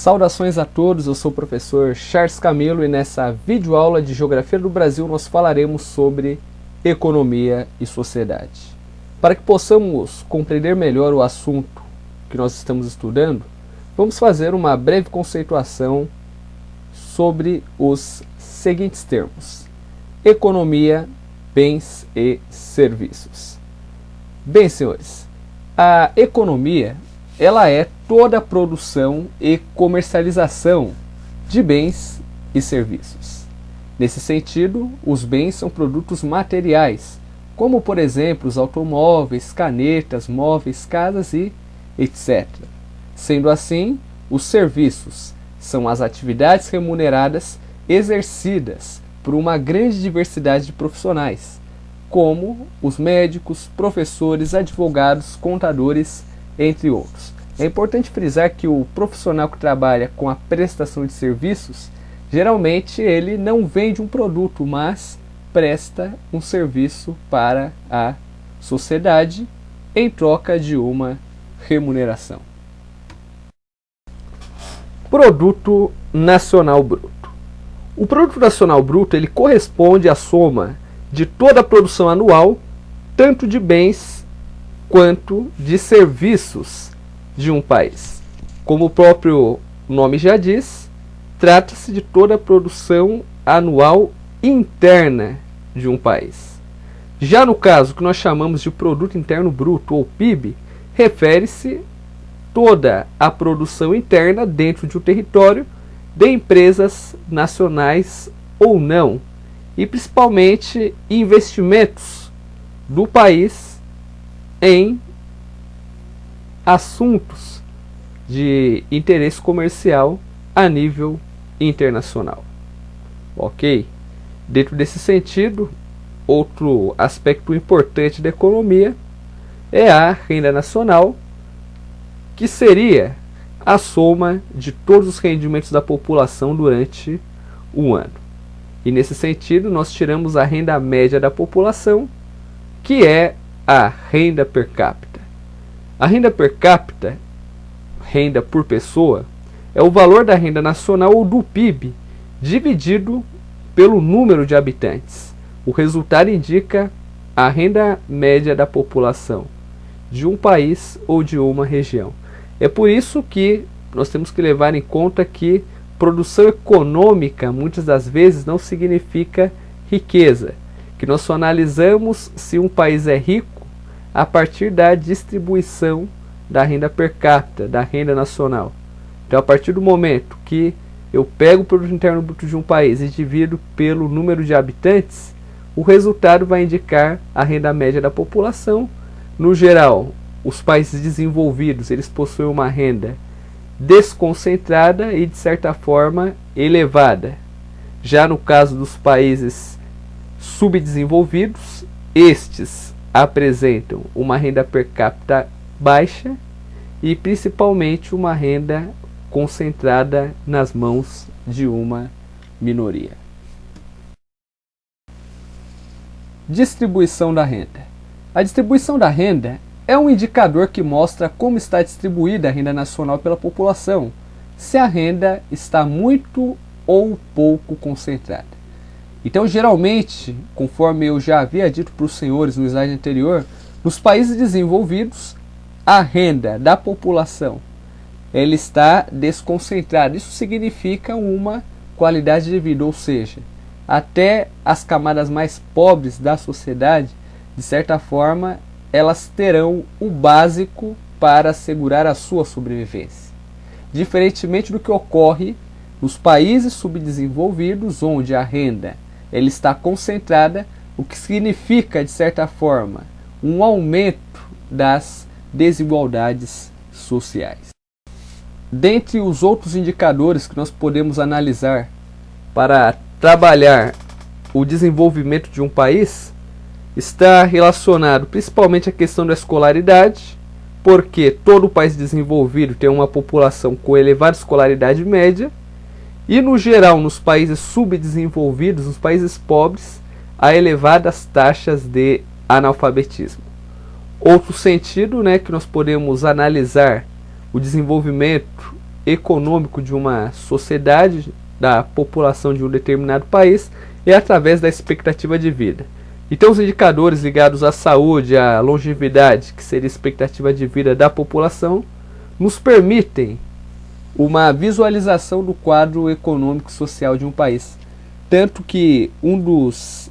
Saudações a todos, eu sou o professor Charles Camilo e nessa videoaula de Geografia do Brasil nós falaremos sobre economia e sociedade. Para que possamos compreender melhor o assunto que nós estamos estudando, vamos fazer uma breve conceituação sobre os seguintes termos: economia, bens e serviços. Bem, senhores, a economia ela é toda a produção e comercialização de bens e serviços. Nesse sentido, os bens são produtos materiais, como por exemplo os automóveis, canetas, móveis, casas e etc. Sendo assim, os serviços são as atividades remuneradas exercidas por uma grande diversidade de profissionais, como os médicos, professores, advogados, contadores, entre outros. É importante frisar que o profissional que trabalha com a prestação de serviços, geralmente ele não vende um produto, mas presta um serviço para a sociedade em troca de uma remuneração. Produto Nacional Bruto. O Produto Nacional Bruto ele corresponde à soma de toda a produção anual, tanto de bens quanto de serviços de um país. Como o próprio nome já diz, trata-se de toda a produção anual interna de um país. Já no caso que nós chamamos de Produto Interno Bruto ou PIB, refere-se toda a produção interna dentro de um território de empresas nacionais ou não, e principalmente investimentos do país em assuntos de interesse comercial a nível internacional. Ok? Dentro desse sentido, outro aspecto importante da economia é a renda nacional, que seria a soma de todos os rendimentos da população durante um ano. E nesse sentido, nós tiramos a renda média da população, que é a renda per capita. A renda per capita, renda por pessoa, é o valor da renda nacional ou do PIB dividido pelo número de habitantes. O resultado indica a renda média da população de um país ou de uma região. É por isso que nós temos que levar em conta que produção econômica muitas das vezes não significa riqueza, que nós só analisamos se um país é rico a partir da distribuição da renda per capita, da renda nacional. Então, a partir do momento que eu pego o produto interno bruto de um país e divido pelo número de habitantes, o resultado vai indicar a renda média da população. No geral, os países desenvolvidos, eles possuem uma renda desconcentrada e, de certa forma, elevada. Já no caso dos países subdesenvolvidos, estes apresentam uma renda per capita baixa e principalmente uma renda concentrada nas mãos de uma minoria. Distribuição da renda. A distribuição da renda é um indicador que mostra como está distribuída a renda nacional pela população, se a renda está muito ou pouco concentrada. Então, geralmente, conforme eu já havia dito para os senhores no slide anterior, nos países desenvolvidos, a renda da população ela está desconcentrada. Isso significa uma qualidade de vida, ou seja, até as camadas mais pobres da sociedade, de certa forma, elas terão o básico para assegurar a sua sobrevivência. Diferentemente do que ocorre nos países subdesenvolvidos, onde a renda ela está concentrada, o que significa, de certa forma, um aumento das desigualdades sociais. Dentre os outros indicadores que nós podemos analisar para trabalhar o desenvolvimento de um país, está relacionado principalmente à questão da escolaridade, porque todo país desenvolvido tem uma população com elevada escolaridade média, e no geral nos países subdesenvolvidos, nos países pobres, há elevadas taxas de analfabetismo. Outro sentido, que nós podemos analisar o desenvolvimento econômico de uma sociedade, da população de um determinado país, é através da expectativa de vida. Então os indicadores ligados à saúde, à longevidade, que seria a expectativa de vida da população, nos permitem uma visualização do quadro econômico e social de um país. Tanto que um dos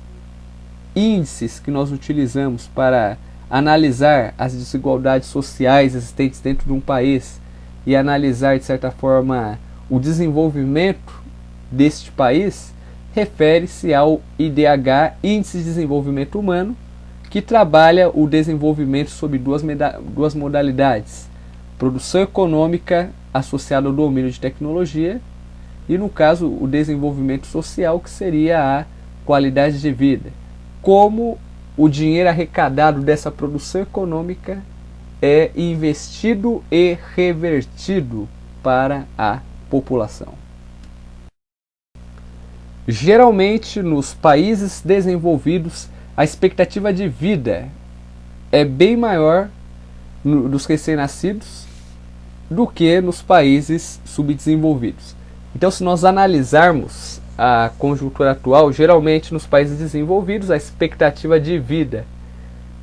índices que nós utilizamos para analisar as desigualdades sociais existentes dentro de um país e analisar, de certa forma, o desenvolvimento deste país, refere-se ao IDH, Índice de Desenvolvimento Humano, que trabalha o desenvolvimento sob duas modalidades: produção econômica associada ao domínio de tecnologia e, no caso, o desenvolvimento social, que seria a qualidade de vida. Como o dinheiro arrecadado dessa produção econômica é investido e revertido para a população. Geralmente, nos países desenvolvidos, a expectativa de vida é bem maior dos recém-nascidos do que nos países subdesenvolvidos. Então, se nós analisarmos a conjuntura atual, geralmente nos países desenvolvidos, a expectativa de vida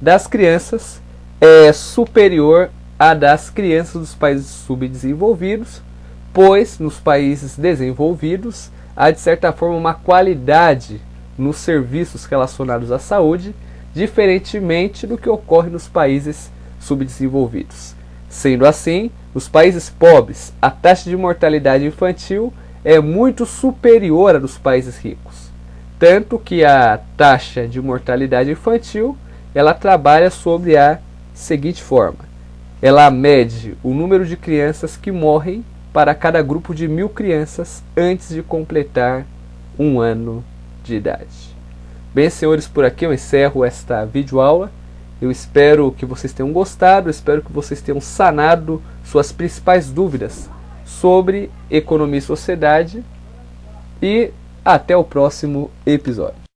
das crianças é superior à das crianças dos países subdesenvolvidos, pois nos países desenvolvidos há, de certa forma, uma qualidade nos serviços relacionados à saúde, diferentemente do que ocorre nos países subdesenvolvidos. Sendo assim, nos países pobres, a taxa de mortalidade infantil é muito superior à dos países ricos. Tanto que a taxa de mortalidade infantil, ela trabalha sobre a seguinte forma: ela mede o número de crianças que morrem para cada grupo de 1000 crianças antes de completar 1 ano de idade. Bem, senhores, por aqui eu encerro esta videoaula. Eu espero que vocês tenham gostado, espero que vocês tenham sanado suas principais dúvidas sobre economia e sociedade, e até o próximo episódio.